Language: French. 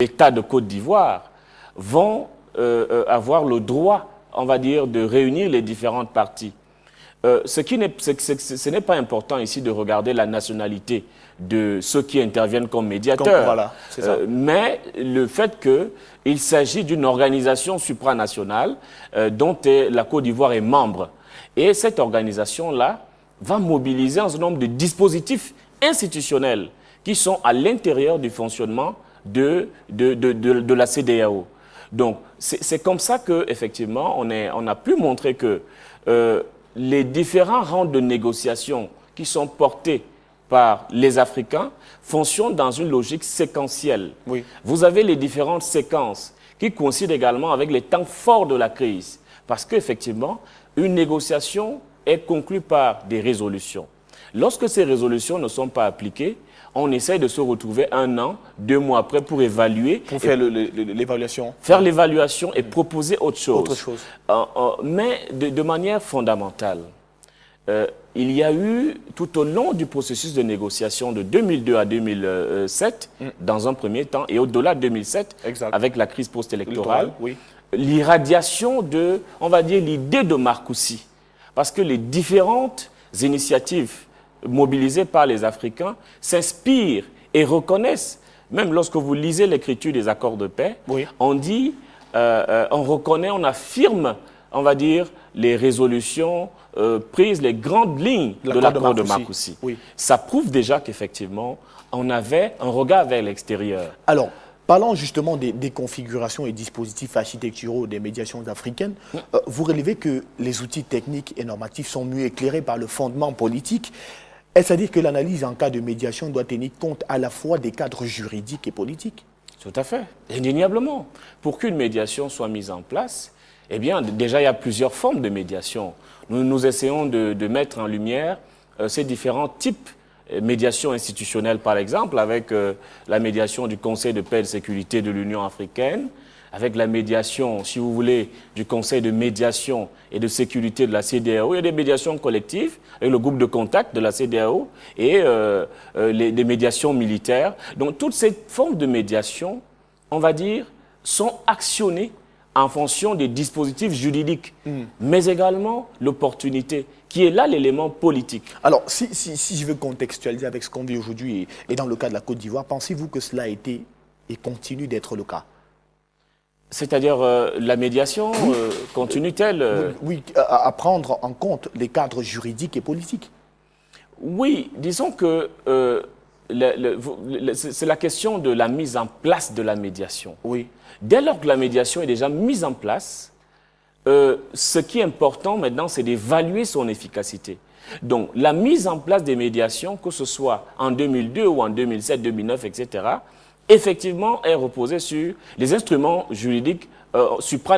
l'État de Côte d'Ivoire vont avoir le droit, on va dire, de réunir les différentes parties. Ce n'est pas important ici de regarder la nationalité de ceux qui interviennent comme médiateurs, voilà, c'est ça. mais le fait qu'il s'agit d'une organisation supranationale dont la Côte d'Ivoire est membre. Et cette organisation-là va mobiliser un certain nombre de dispositifs institutionnels qui sont à l'intérieur du fonctionnement de la CEDEAO. Donc, c'est comme ça qu'effectivement, on a pu montrer que les différents rounds de négociations qui sont portés par les Africains fonctionnent dans une logique séquentielle. Oui. Vous avez les différentes séquences qui coïncident également avec les temps forts de la crise. Parce qu'effectivement, une négociation est conclue par des résolutions. Lorsque ces résolutions ne sont pas appliquées, on essaye de se retrouver 1 an, 2 mois après pour évaluer. Pour faire l'évaluation. Faire l'évaluation et proposer autre chose. Autre chose. Mais de manière fondamentale, il y a eu, tout au long du processus de négociation de 2002 à 2007, dans un premier temps, et au-delà de 2007, exact, avec la crise post-électorale, oui, l'irradiation de, on va dire, l'idée de Marcoussis. Parce que les différentes initiatives mobilisées par les Africains s'inspirent et reconnaissent, même lorsque vous lisez l'écriture des accords de paix, oui, on dit, on reconnaît, on affirme, on va dire, les résolutions prises, les grandes lignes de l'accord de Marcoussis. Oui. Ça prouve déjà qu'effectivement, on avait un regard vers l'extérieur. Alors, parlant justement des configurations et dispositifs architecturaux des médiations africaines, vous relevez que les outils techniques et normatifs sont mieux éclairés par le fondement politique. Est-ce à dire que l'analyse en cas de médiation doit tenir compte à la fois des cadres juridiques et politiques? Tout à fait, indéniablement. Pour qu'une médiation soit mise en place, eh bien, déjà, il y a plusieurs formes de médiation. Nous essayons de mettre en lumière ces différents types de médiation institutionnelle, par exemple, avec la médiation du Conseil de paix et de sécurité de l'Union africaine, avec la médiation, si vous voulez, du Conseil de médiation et de sécurité de la CEDEAO. Il y a des médiations collectives avec le groupe de contact de la CEDEAO et des médiations militaires. Donc, toutes ces formes de médiation, on va dire, sont actionnées en fonction des dispositifs juridiques, mais également l'opportunité, qui est là l'élément politique. Alors, si je veux contextualiser avec ce qu'on vit aujourd'hui et dans le cas de la Côte d'Ivoire, pensez-vous que cela a été et continue d'être le cas? C'est-à-dire la médiation continue-t-elle Oui, à prendre en compte les cadres juridiques et politiques. Oui, disons que c'est la question de la mise en place de la médiation. Oui. Dès lors que la médiation est déjà mise en place, ce qui est important maintenant, c'est d'évaluer son efficacité. Donc, la mise en place des médiations, que ce soit en 2002 ou en 2007, 2009, etc., effectivement, est reposée sur les instruments juridiques supranationaux.